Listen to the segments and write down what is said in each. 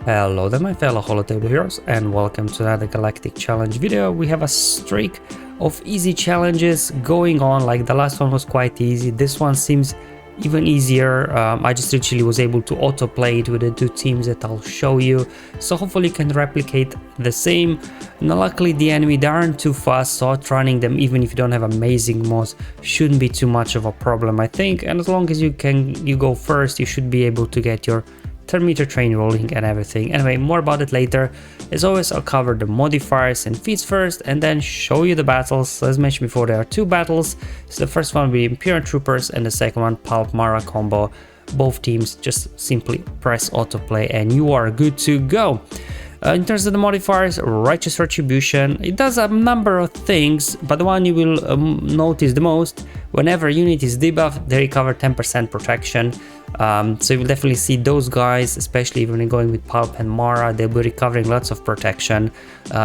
Hello there my fellow holotable heroes and welcome to another Galactic challenge video. We have a streak of easy challenges going on, like the last one was quite easy. This one seems even easier. I just literally was able to autoplay it with the two teams that I'll show you. So hopefully you can replicate the same. Now luckily the enemy, they aren't too fast, so outrunning them even if you don't have amazing mods shouldn't be too much of a problem I think. And as long as you go first, you should be able to get your 10-meter train rolling and everything. Anyway, more about it later. As always, I'll cover the modifiers and feats first and then show you the battles. So as mentioned before, there are two battles. So the first one will be Imperial troopers and the second one Palp Mara combo. Both teams just simply press autoplay and you are good to go. In terms of the modifiers, Righteous Retribution, it does a number of things, but the one you will notice the most, whenever a unit is debuffed, they recover 10% protection. So you will definitely see those guys, especially when you're going with Palp and Mara, they'll be recovering lots of protection.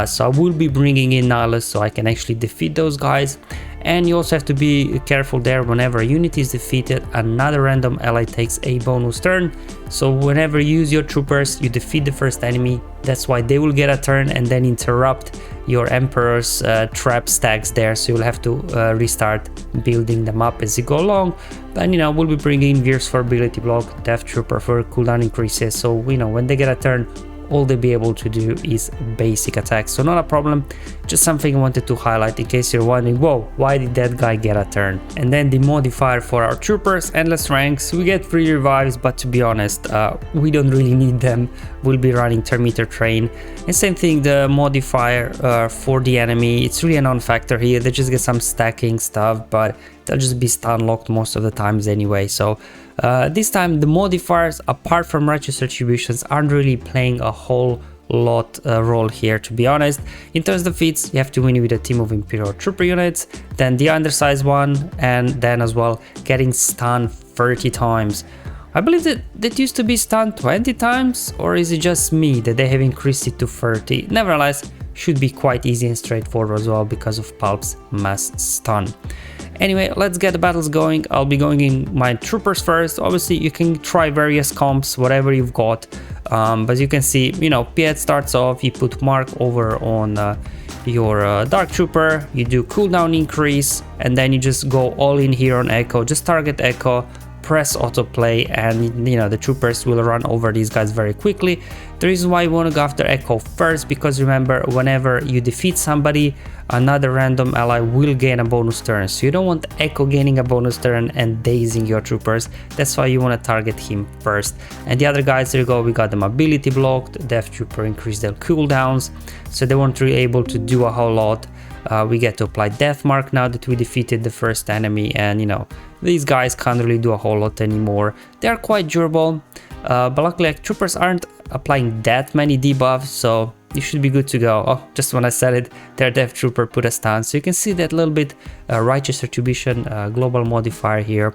So I will be bringing in Nihilus so I can actually defeat those guys. And you also have to be careful there, whenever a unit is defeated, another random ally takes a bonus turn. So whenever you use your troopers, you defeat the first enemy, that's why they will get a turn and then interrupt your Emperor's trap stacks there, so you'll have to restart building them up as you go along. And you know, we'll be bringing in Veers for ability block, Death Trooper for cooldown increases, so you know, when they get a turn, all they'll be able to do is basic attacks, so not a problem. Just something I wanted to highlight in case you're wondering, whoa, why did that guy get a turn? And then the modifier for our troopers, endless ranks, we get 3 revives, but to be honest, we don't really need them. We'll be running 10-meter train. And same thing, the modifier for the enemy, it's really a non-factor here. They just get some stacking stuff, but they'll just be stun locked most of the times anyway. So this time the modifiers, apart from Righteous Retributions, aren't really playing a whole lot role here, to be honest. In terms of feats, you have to win with a team of Imperial trooper units, then the Undersize one, and then as well getting stunned 30 times. I believe that used to be stunned 20 times, or is it just me that they have increased it to 30? Nevertheless, should be quite easy and straightforward as well because of Palp's mass stun. Anyway, let's get the battles going. I'll be going in my troopers first. Obviously, you can try various comps, whatever you've got. But as you can see, you know, Piet starts off, you put Mark over on your Dark Trooper, you do cooldown increase, and then you just go all in here on Echo. Just target Echo, press autoplay, and you know, the troopers will run over these guys very quickly. The reason why you want to go after Echo first, because remember, whenever you defeat somebody, another random ally will gain a bonus turn, so you don't want Echo gaining a bonus turn and dazing your troopers. That's why you want to target him first. And the other guys, there you go, we got them ability blocked, Death Trooper increased their cooldowns, so they weren't really able to do a whole lot. We get to apply Death Mark now that we defeated the first enemy, and you know, these guys can't really do a whole lot anymore. They are quite durable, but luckily like, troopers aren't applying that many debuffs, so you should be good to go. Oh, just when I said it, their Death Trooper put a stun, so you can see that little bit Righteous Retribution global modifier here,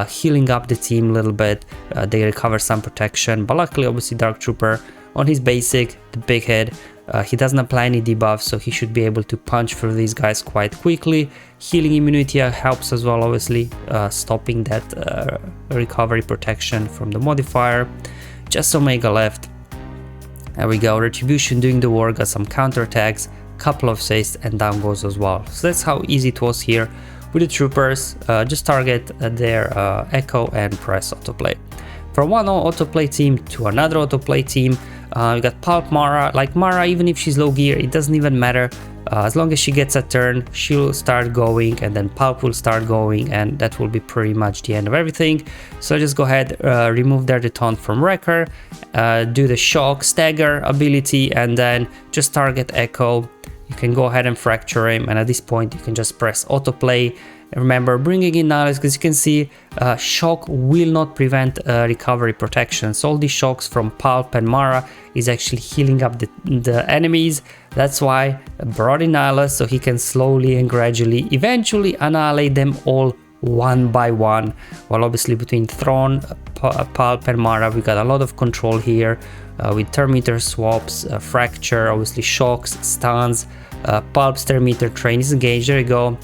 healing up the team a little bit. They recover some protection, but luckily obviously Dark Trooper on his basic, the big head, he doesn't apply any debuffs, so he should be able to punch through these guys quite quickly. Healing immunity helps as well, obviously, stopping that recovery protection from the modifier. Just Omega left. There we go, Retribution doing the work, got some counterattacks, couple of saves, and down goes as well. So that's how easy it was here with the troopers. Just target their Echo and press autoplay. From one autoplay team to another autoplay team, we got Palp Mara. Like Mara, even if she's low gear, it doesn't even matter. As long as she gets a turn, she'll start going, and then Palp will start going, and that will be pretty much the end of everything. So just go ahead, remove their Detaunt from Wrecker, do the Shock, Stagger ability, and then just target Echo. You can go ahead and fracture him, and at this point you can just press autoplay. Remember, bringing in Nihilus, because you can see Shock will not prevent recovery protection. So all these shocks from Palp and Mara is actually healing up the enemies. That's why I brought in Nihilus, so he can slowly and gradually eventually annihilate them all one by one. While obviously between Thrawn, Palp and Mara, we got a lot of control here with thermometer swaps, fracture, obviously shocks, stuns. Palp's thermometer train is engaged. There you go.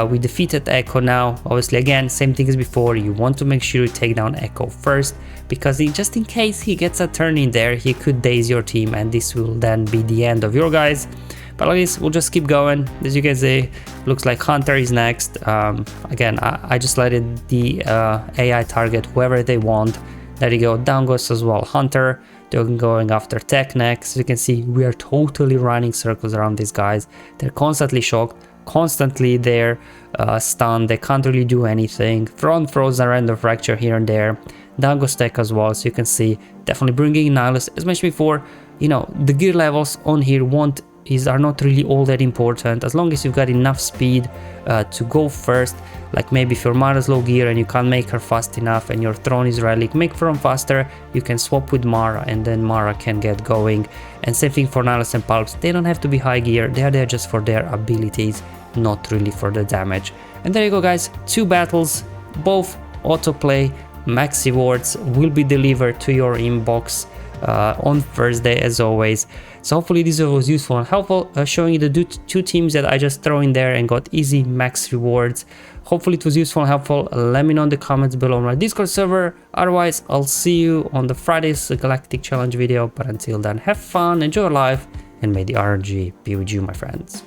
We defeated Echo now. Obviously, again, same thing as before. You want to make sure you take down Echo first, because just in case he gets a turn in there, he could daze your team, and this will then be the end of your guys. But at least we'll just keep going. As you can see, looks like Hunter is next. Again, I just let the AI target whoever they want. There you go. Down goes as well Hunter. They're going after Tech next. As you can see, we are totally running circles around these guys. They're constantly shocked, constantly they're stunned. They can't really do anything. Front throws a random fracture here and there. Down goes Tech as well. So you can see, definitely bringing Nihilus. As mentioned before, you know, the gear levels on here are not really all that important, as long as you've got enough speed to go first. Like maybe if your Mara's low gear and you can't make her fast enough and your throne is relic, make her faster, you can swap with Mara and then Mara can get going. And same thing for Nihilus and Palps, they don't have to be high gear, they are there just for their abilities, not really for the damage. And there you go guys, 2 battles, both autoplay, max rewards will be delivered to your inbox on Thursday as always. So hopefully this video was useful and helpful, showing you the 2 teams that I just throw in there and got easy max rewards. Hopefully it was useful and helpful. Let me know in the comments below on my Discord server. Otherwise, I'll see you on the Friday's Galactic Challenge video. But until then, have fun, enjoy life, and may the RNG be with you, my friends.